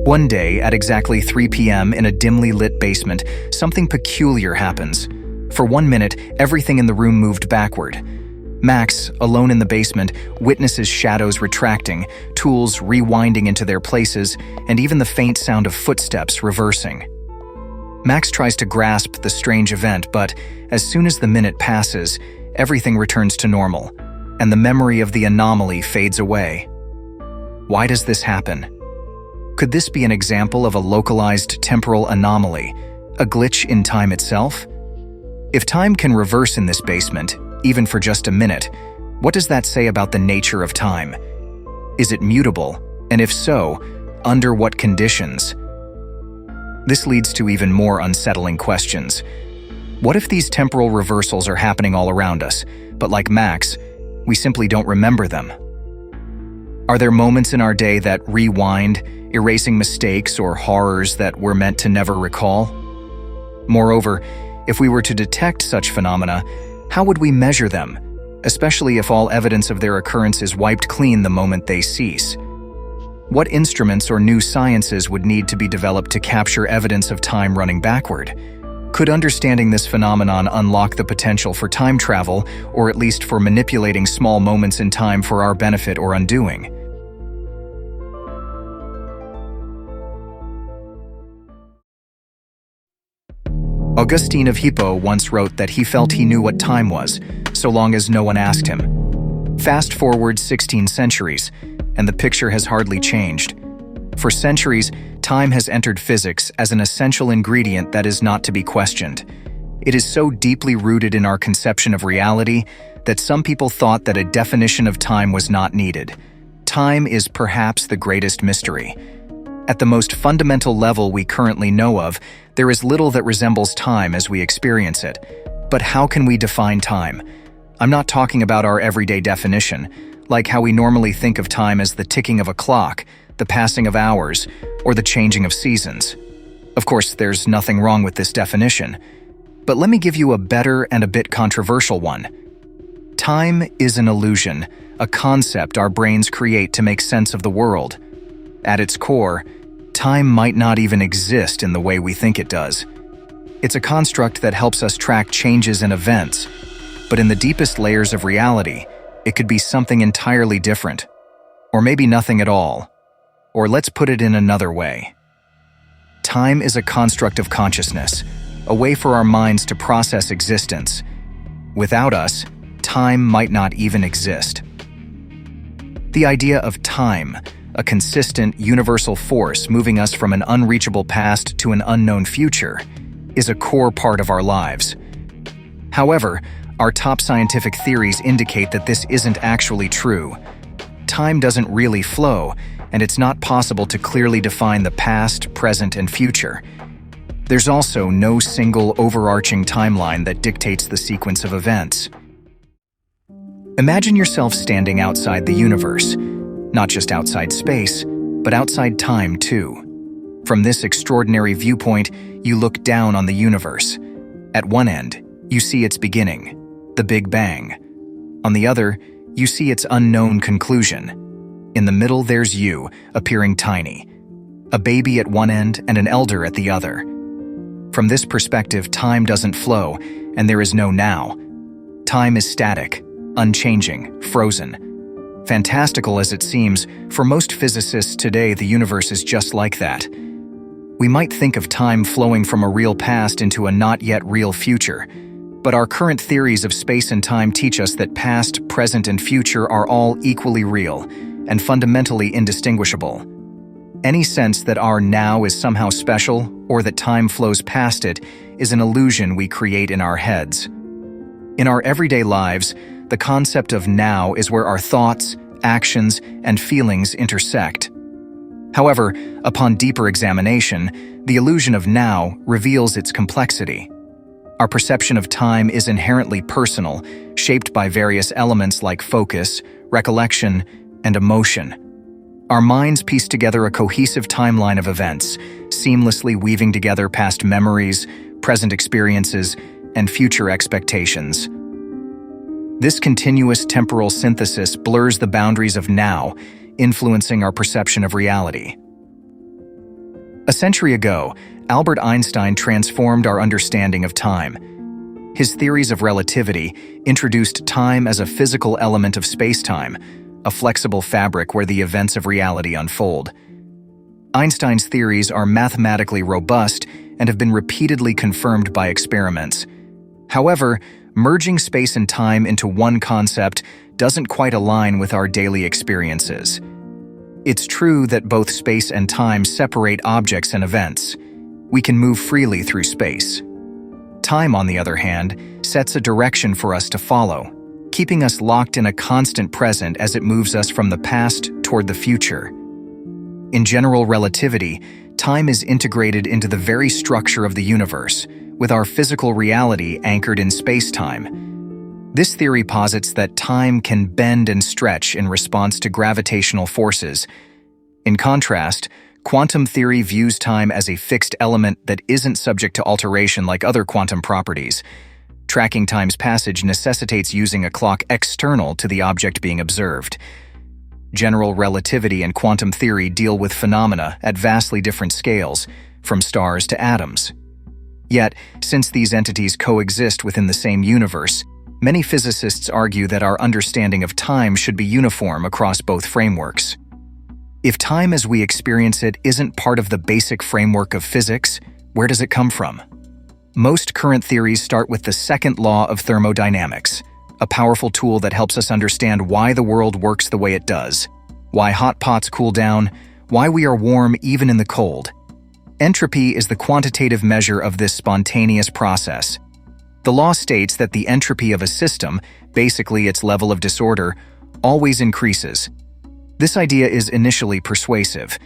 One day, at exactly 3 p.m. in a dimly lit basement, something peculiar happens. For 1 minute, everything in the room moved backward. Max, alone in the basement, witnesses shadows retracting, tools rewinding into their places, and even the faint sound of footsteps reversing. Max tries to grasp the strange event, but as soon as the minute passes, everything returns to normal, and the memory of the anomaly fades away. Why does this happen? Could this be an example of a localized temporal anomaly, a glitch in time itself? If time can reverse in this basement, even for just a minute, what does that say about the nature of time? Is it mutable? And if so, under what conditions? This leads to even more unsettling questions. What if these temporal reversals are happening all around us, but like Max, we simply don't remember them? Are there moments in our day that rewind, erasing mistakes or horrors that we're meant to never recall? Moreover, if we were to detect such phenomena, how would we measure them, especially if all evidence of their occurrence is wiped clean the moment they cease? What instruments or new sciences would need to be developed to capture evidence of time running backward? Could understanding this phenomenon unlock the potential for time travel, or at least for manipulating small moments in time for our benefit or undoing? Augustine of Hippo once wrote that he felt he knew what time was, so long as no one asked him. Fast forward 16 centuries, and the picture has hardly changed. For centuries, time has entered physics as an essential ingredient that is not to be questioned. It is so deeply rooted in our conception of reality that some people thought that a definition of time was not needed. Time is perhaps the greatest mystery. At the most fundamental level we currently know of, there is little that resembles time as we experience it. But how can we define time? I'm not talking about our everyday definition, like how we normally think of time as the ticking of a clock, the passing of hours, or the changing of seasons. Of course, there's nothing wrong with this definition. But let me give you a better and a bit controversial one. Time is an illusion, a concept our brains create to make sense of the world. At its core, time might not even exist in the way we think it does. It's a construct that helps us track changes in events, but in the deepest layers of reality, it could be something entirely different. Or maybe nothing at all. Or let's put it in another way. Time is a construct of consciousness, a way for our minds to process existence. Without us, time might not even exist. The idea of time, a consistent, universal force moving us from an unreachable past to an unknown future, is a core part of our lives. However, our top scientific theories indicate that this isn't actually true. Time doesn't really flow, and it's not possible to clearly define the past, present, and future. There's also no single overarching timeline that dictates the sequence of events. Imagine yourself standing outside the universe, not just outside space, but outside time too. From this extraordinary viewpoint, you look down on the universe. At one end, you see its beginning, the Big Bang. On the other, you see its unknown conclusion. In the middle, there's you, appearing tiny, a baby at one end and an elder at the other. From this perspective, time doesn't flow, and there is no now. Time is static, unchanging, frozen. Fantastical as it seems, for most physicists today, the universe is just like that. We might think of time flowing from a real past into a not yet real future, but our current theories of space and time teach us that past, present, and future are all equally real and fundamentally indistinguishable. Any sense that our now is somehow special or that time flows past it is an illusion we create in our heads. In our everyday lives, the concept of now is where our thoughts, actions, and feelings intersect. However, upon deeper examination, the illusion of now reveals its complexity. Our perception of time is inherently personal, shaped by various elements like focus, recollection, and emotion. Our minds piece together a cohesive timeline of events, seamlessly weaving together past memories, present experiences, and future expectations. This continuous temporal synthesis blurs the boundaries of now, influencing our perception of reality. A century ago, Albert Einstein transformed our understanding of time. His theories of relativity introduced time as a physical element of space-time, a flexible fabric where the events of reality unfold. Einstein's theories are mathematically robust and have been repeatedly confirmed by experiments. However, merging space and time into one concept doesn't quite align with our daily experiences. It's true that both space and time separate objects and events. We can move freely through space. Time, on the other hand, sets a direction for us to follow, keeping us locked in a constant present as it moves us from the past toward the future. In general relativity, time is integrated into the very structure of the universe, with our physical reality anchored in space-time. This theory posits that time can bend and stretch in response to gravitational forces. In contrast, quantum theory views time as a fixed element that isn't subject to alteration like other quantum properties. Tracking time's passage necessitates using a clock external to the object being observed. General relativity and quantum theory deal with phenomena at vastly different scales, from stars to atoms. Yet, since these entities coexist within the same universe, many physicists argue that our understanding of time should be uniform across both frameworks. If time as we experience it isn't part of the basic framework of physics, where does it come from? Most current theories start with the second law of thermodynamics, a powerful tool that helps us understand why the world works the way it does, why hot pots cool down, why we are warm even in the cold. Entropy is the quantitative measure of this spontaneous process. The law states that the entropy of a system, basically its level of disorder, always increases. This idea is initially persuasive.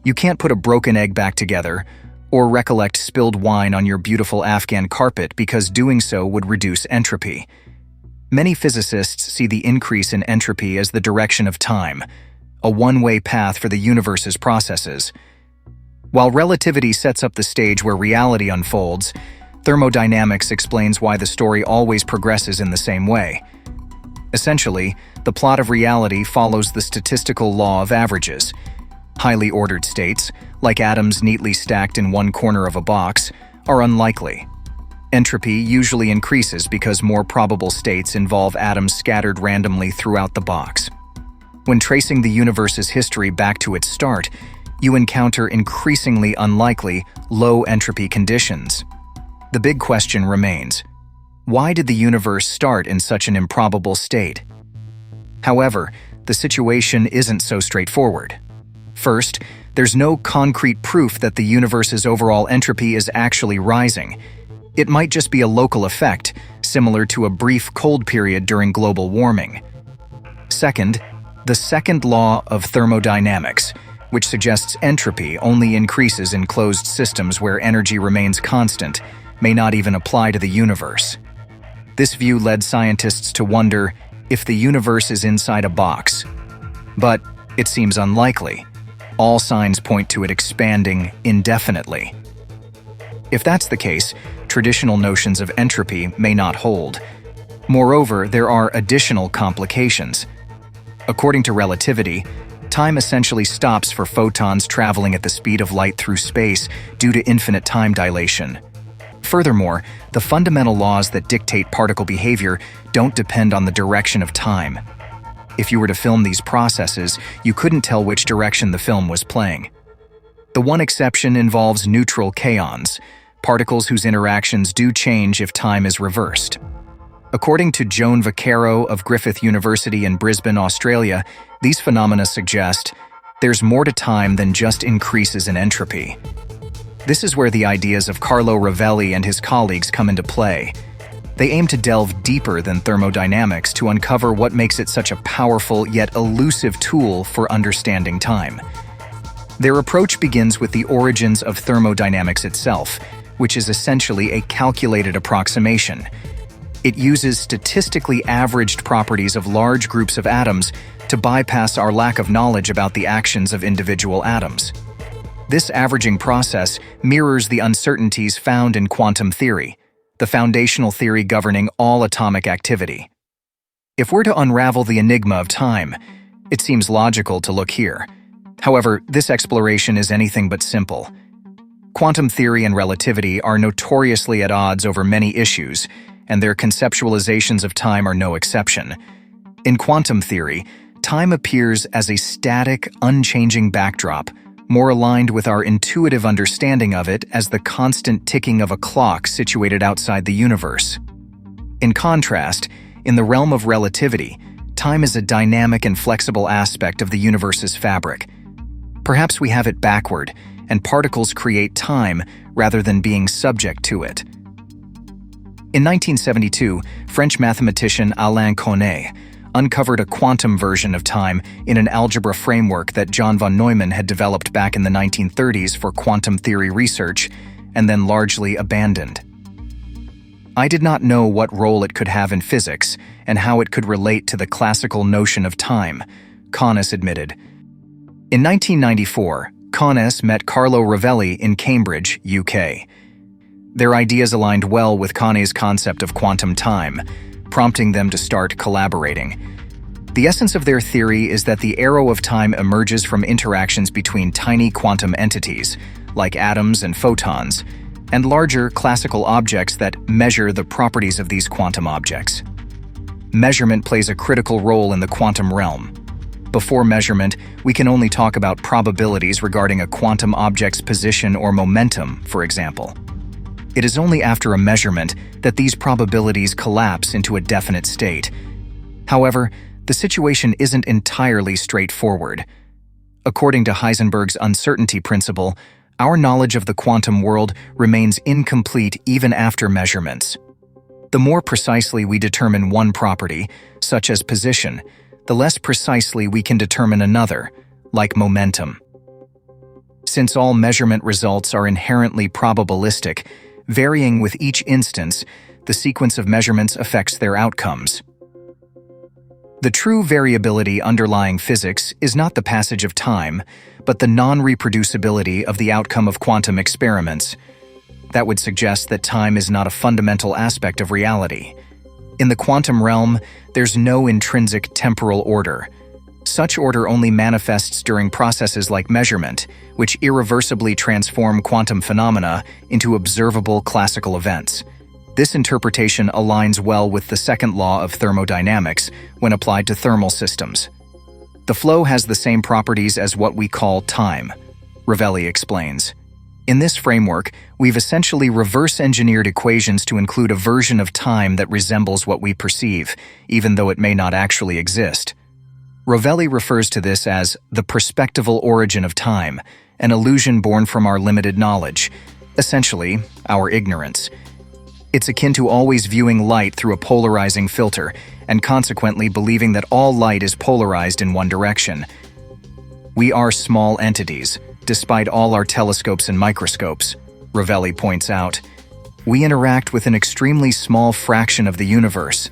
You can't put a broken egg back together, or recollect spilled wine on your beautiful Afghan carpet because doing so would reduce entropy. Many physicists see the increase in entropy as the direction of time, a one-way path for the universe's processes. While relativity sets up the stage where reality unfolds, thermodynamics explains why the story always progresses in the same way. Essentially, the plot of reality follows the statistical law of averages. Highly ordered states, like atoms neatly stacked in one corner of a box, are unlikely. Entropy usually increases because more probable states involve atoms scattered randomly throughout the box. When tracing the universe's history back to its start, you encounter increasingly unlikely, low-entropy conditions. The big question remains: why did the universe start in such an improbable state? However, the situation isn't so straightforward. First, there's no concrete proof that the universe's overall entropy is actually rising. It might just be a local effect, similar to a brief cold period during global warming. Second, the second law of thermodynamics, which suggests entropy only increases in closed systems where energy remains constant, may not even apply to the universe. This view led scientists to wonder if the universe is inside a box. But it seems unlikely. All signs point to it expanding indefinitely. If that's the case, traditional notions of entropy may not hold. Moreover, there are additional complications. According to relativity, time essentially stops for photons traveling at the speed of light through space due to infinite time dilation. Furthermore, the fundamental laws that dictate particle behavior don't depend on the direction of time. If you were to film these processes, you couldn't tell which direction the film was playing. The one exception involves neutral kaons, particles whose interactions do change if time is reversed. According to Joan Vaccaro of Griffith University in Brisbane, Australia, these phenomena suggest there's more to time than just increases in entropy. This is where the ideas of Carlo Rovelli and his colleagues come into play. They aim to delve deeper than thermodynamics to uncover what makes it such a powerful yet elusive tool for understanding time. Their approach begins with the origins of thermodynamics itself, which is essentially a calculated approximation. It uses statistically averaged properties of large groups of atoms to bypass our lack of knowledge about the actions of individual atoms. This averaging process mirrors the uncertainties found in quantum theory, the foundational theory governing all atomic activity. If we're to unravel the enigma of time, it seems logical to look here. However, this exploration is anything but simple. Quantum theory and relativity are notoriously at odds over many issues, and their conceptualizations of time are no exception. In quantum theory, time appears as a static, unchanging backdrop, more aligned with our intuitive understanding of it as the constant ticking of a clock situated outside the universe. In contrast, in the realm of relativity, time is a dynamic and flexible aspect of the universe's fabric. Perhaps we have it backward, and particles create time rather than being subject to it. In 1972, French mathematician Alain Connet uncovered a quantum version of time in an algebra framework that John von Neumann had developed back in the 1930s for quantum theory research and then largely abandoned. I did not know what role it could have in physics and how it could relate to the classical notion of time, Connet admitted. In 1994, Connet met Carlo Rovelli in Cambridge, UK. Their ideas aligned well with Connet's concept of quantum time, prompting them to start collaborating. The essence of their theory is that the arrow of time emerges from interactions between tiny quantum entities, like atoms and photons, and larger classical objects that measure the properties of these quantum objects. Measurement plays a critical role in the quantum realm. Before measurement, we can only talk about probabilities regarding a quantum object's position or momentum, for example. It is only after a measurement that these probabilities collapse into a definite state. However, the situation isn't entirely straightforward. According to Heisenberg's uncertainty principle, our knowledge of the quantum world remains incomplete even after measurements. The more precisely we determine one property, such as position, the less precisely we can determine another, like momentum. Since all measurement results are inherently probabilistic, varying with each instance, the sequence of measurements affects their outcomes. The true variability underlying physics is not the passage of time, but the non-reproducibility of the outcome of quantum experiments. That would suggest that time is not a fundamental aspect of reality. In the quantum realm, there's no intrinsic temporal order. Such order only manifests during processes like measurement, which irreversibly transform quantum phenomena into observable classical events. This interpretation aligns well with the second law of thermodynamics when applied to thermal systems. The flow has the same properties as what we call time, Rovelli explains. In this framework, we've essentially reverse-engineered equations to include a version of time that resembles what we perceive, even though it may not actually exist. Rovelli refers to this as the perspectival origin of time, an illusion born from our limited knowledge, essentially, our ignorance. It's akin to always viewing light through a polarizing filter, and consequently believing that all light is polarized in one direction. We are small entities, despite all our telescopes and microscopes, Rovelli points out. We interact with an extremely small fraction of the universe.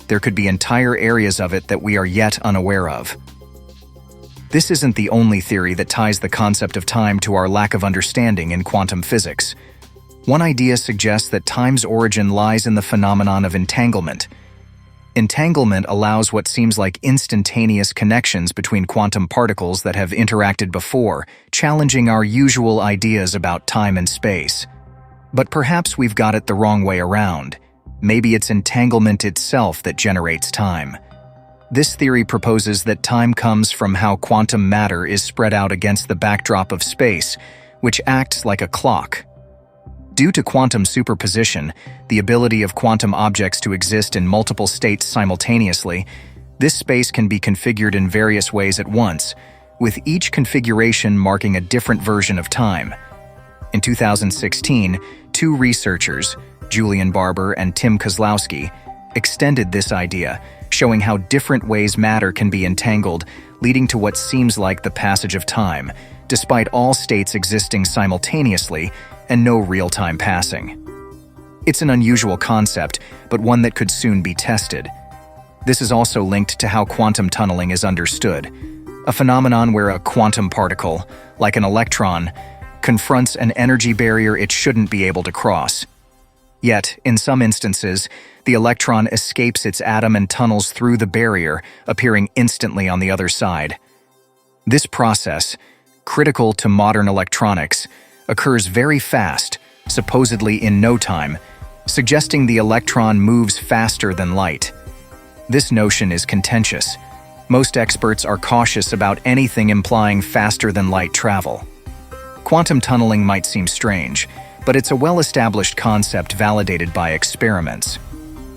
There could be entire areas of it that we are yet unaware of. This isn't the only theory that ties the concept of time to our lack of understanding in quantum physics. One idea suggests that time's origin lies in the phenomenon of entanglement. Entanglement allows what seems like instantaneous connections between quantum particles that have interacted before, challenging our usual ideas about time and space. But perhaps we've got it the wrong way around. Maybe it's entanglement itself that generates time. This theory proposes that time comes from how quantum matter is spread out against the backdrop of space, which acts like a clock. Due to quantum superposition, the ability of quantum objects to exist in multiple states simultaneously, this space can be configured in various ways at once, with each configuration marking a different version of time. In 2016, two researchers, Julian Barber and Tim Kozlowski, extended this idea, showing how different ways matter can be entangled, leading to what seems like the passage of time, despite all states existing simultaneously and no real-time passing. It's an unusual concept, but one that could soon be tested. This is also linked to how quantum tunneling is understood, a phenomenon where a quantum particle, like an electron, confronts an energy barrier it shouldn't be able to cross. Yet, in some instances, the electron escapes its atom and tunnels through the barrier, appearing instantly on the other side. This process, critical to modern electronics, occurs very fast, supposedly in no time, suggesting the electron moves faster than light. This notion is contentious. Most experts are cautious about anything implying faster-than-light travel. Quantum tunneling might seem strange, but it's a well-established concept validated by experiments.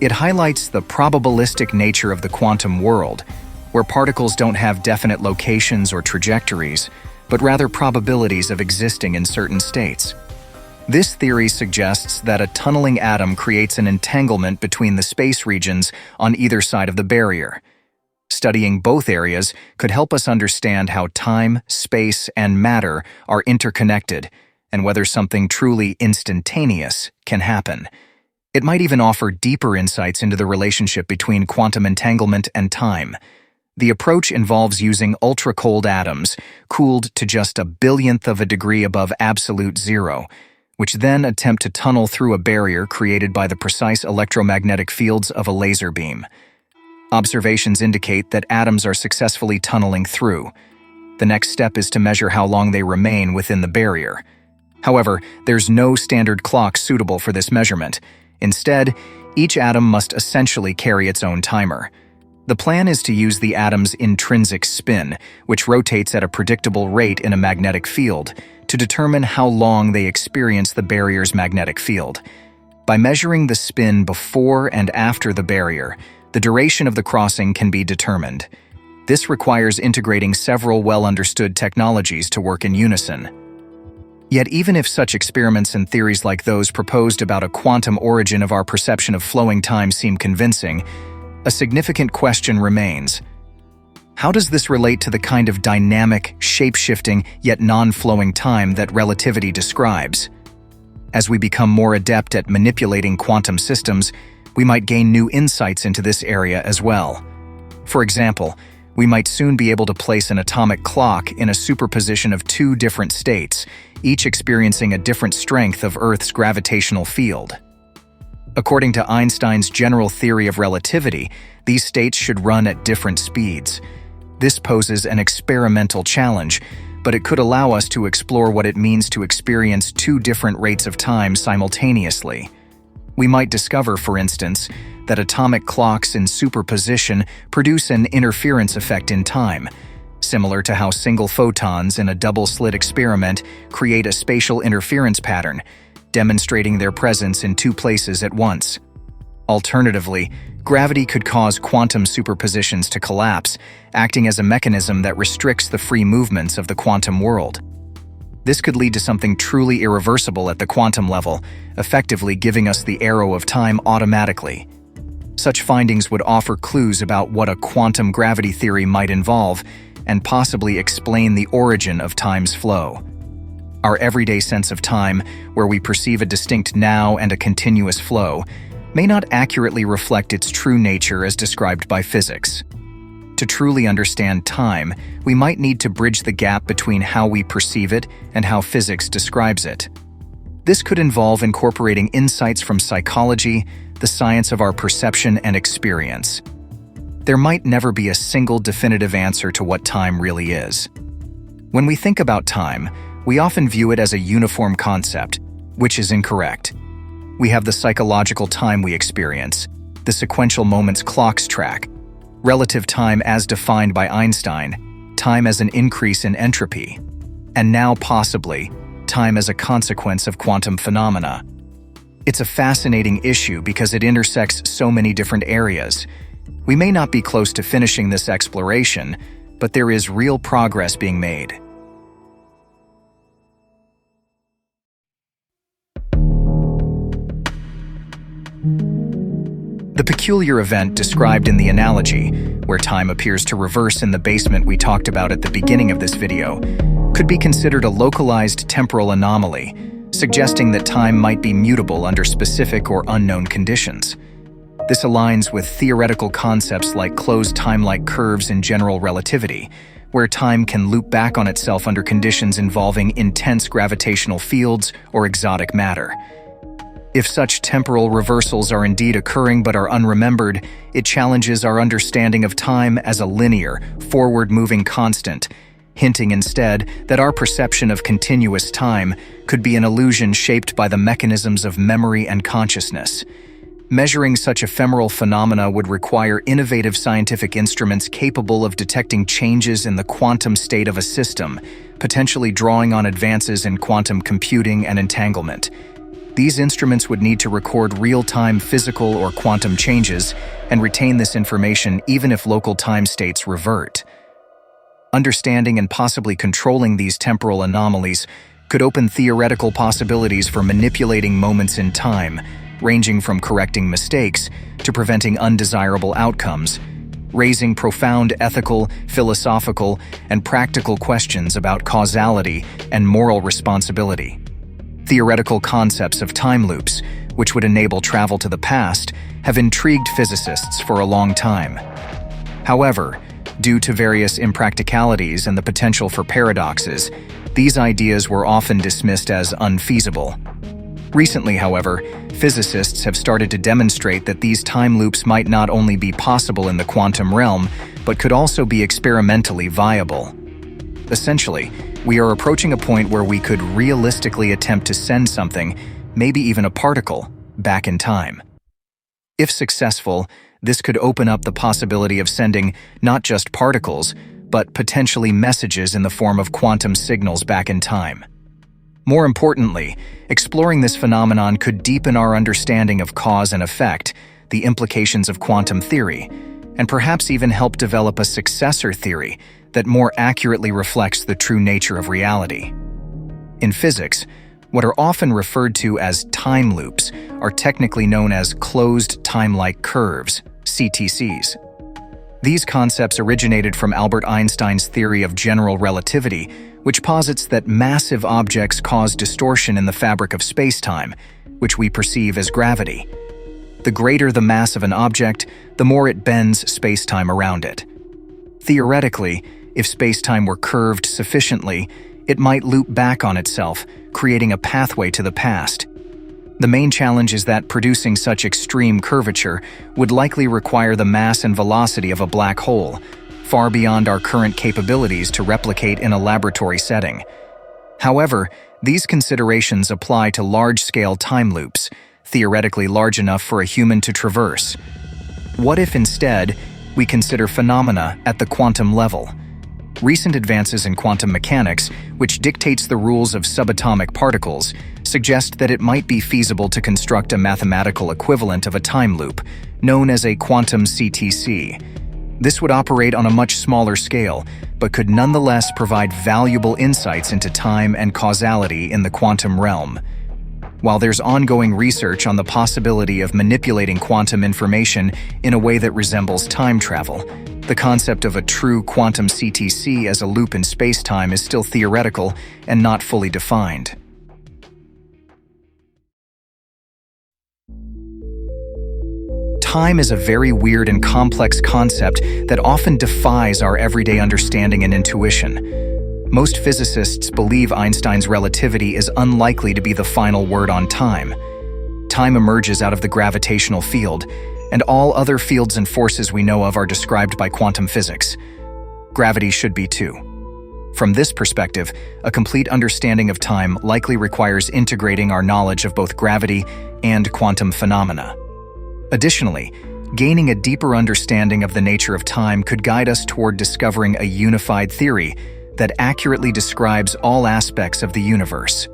It highlights the probabilistic nature of the quantum world, where particles don't have definite locations or trajectories, but rather probabilities of existing in certain states. This theory suggests that a tunneling atom creates an entanglement between the space regions on either side of the barrier. Studying both areas could help us understand how time, space, and matter are interconnected, and whether something truly instantaneous can happen. It might even offer deeper insights into the relationship between quantum entanglement and time. The approach involves using ultra-cold atoms, cooled to just a billionth of a degree above absolute zero, which then attempt to tunnel through a barrier created by the precise electromagnetic fields of a laser beam. Observations indicate that atoms are successfully tunneling through. The next step is to measure how long they remain within the barrier. However, there's no standard clock suitable for this measurement. Instead, each atom must essentially carry its own timer. The plan is to use the atom's intrinsic spin, which rotates at a predictable rate in a magnetic field, to determine how long they experience the barrier's magnetic field. By measuring the spin before and after the barrier, the duration of the crossing can be determined. This requires integrating several well-understood technologies to work in unison. Yet even if such experiments and theories like those proposed about a quantum origin of our perception of flowing time seem convincing, a significant question remains. How does this relate to the kind of dynamic, shape-shifting, yet non-flowing time that relativity describes? As we become more adept at manipulating quantum systems, we might gain new insights into this area as well. For example, we might soon be able to place an atomic clock in a superposition of two different states, each experiencing a different strength of Earth's gravitational field. According to Einstein's general theory of relativity, these states should run at different speeds. This poses an experimental challenge, but it could allow us to explore what it means to experience two different rates of time simultaneously. We might discover, for instance, that atomic clocks in superposition produce an interference effect in time, similar to how single photons in a double-slit experiment create a spatial interference pattern, demonstrating their presence in two places at once. Alternatively, gravity could cause quantum superpositions to collapse, acting as a mechanism that restricts the free movements of the quantum world. This could lead to something truly irreversible at the quantum level, effectively giving us the arrow of time automatically. Such findings would offer clues about what a quantum gravity theory might involve and possibly explain the origin of time's flow. Our everyday sense of time, where we perceive a distinct now and a continuous flow, may not accurately reflect its true nature as described by physics. To truly understand time, we might need to bridge the gap between how we perceive it and how physics describes it. This could involve incorporating insights from psychology, the science of our perception and experience. There might never be a single definitive answer to what time really is. When we think about time, we often view it as a uniform concept, which is incorrect. We have the psychological time we experience, the sequential moments clocks track, relative time as defined by Einstein, time as an increase in entropy, and now possibly, time as a consequence of quantum phenomena. It's a fascinating issue because it intersects so many different areas. We may not be close to finishing this exploration, but there is real progress being made. The peculiar event described in the analogy, where time appears to reverse in the basement we talked about at the beginning of this video, could be considered a localized temporal anomaly, suggesting that time might be mutable under specific or unknown conditions. This aligns with theoretical concepts like closed time-like curves in general relativity, where time can loop back on itself under conditions involving intense gravitational fields or exotic matter. If such temporal reversals are indeed occurring but are unremembered, it challenges our understanding of time as a linear, forward-moving constant, hinting instead that our perception of continuous time could be an illusion shaped by the mechanisms of memory and consciousness. Measuring such ephemeral phenomena would require innovative scientific instruments capable of detecting changes in the quantum state of a system, potentially drawing on advances in quantum computing and entanglement. These instruments would need to record real-time physical or quantum changes and retain this information even if local time states revert. Understanding and possibly controlling these temporal anomalies could open theoretical possibilities for manipulating moments in time, ranging from correcting mistakes to preventing undesirable outcomes, raising profound ethical, philosophical, and practical questions about causality and moral responsibility. Theoretical concepts of time loops, which would enable travel to the past, have intrigued physicists for a long time. However, due to various impracticalities and the potential for paradoxes, these ideas were often dismissed as unfeasible. Recently, however, physicists have started to demonstrate that these time loops might not only be possible in the quantum realm, but could also be experimentally viable. Essentially, we are approaching a point where we could realistically attempt to send something, maybe even a particle, back in time. If successful, this could open up the possibility of sending not just particles, but potentially messages in the form of quantum signals back in time. More importantly, exploring this phenomenon could deepen our understanding of cause and effect, the implications of quantum theory, and perhaps even help develop a successor theory that more accurately reflects the true nature of reality. In physics, what are often referred to as time loops are technically known as closed time-like curves, CTCs. These concepts originated from Albert Einstein's theory of general relativity, which posits that massive objects cause distortion in the fabric of spacetime, which we perceive as gravity. The greater the mass of an object, the more it bends spacetime around it. Theoretically, if spacetime were curved sufficiently, it might loop back on itself, creating a pathway to the past. The main challenge is that producing such extreme curvature would likely require the mass and velocity of a black hole, far beyond our current capabilities to replicate in a laboratory setting. However, these considerations apply to large-scale time loops, theoretically large enough for a human to traverse. What if instead we consider phenomena at the quantum level? Recent advances in quantum mechanics, which dictates the rules of subatomic particles, suggest that it might be feasible to construct a mathematical equivalent of a time loop, known as a quantum CTC. This would operate on a much smaller scale, but could nonetheless provide valuable insights into time and causality in the quantum realm. While there's ongoing research on the possibility of manipulating quantum information in a way that resembles time travel, the concept of a true quantum CTC as a loop in space-time is still theoretical and not fully defined. Time is a very weird and complex concept that often defies our everyday understanding and intuition. Most physicists believe Einstein's relativity is unlikely to be the final word on time. Time emerges out of the gravitational field, and all other fields and forces we know of are described by quantum physics. Gravity should be too. From this perspective, a complete understanding of time likely requires integrating our knowledge of both gravity and quantum phenomena. Additionally, gaining a deeper understanding of the nature of time could guide us toward discovering a unified theory that accurately describes all aspects of the universe.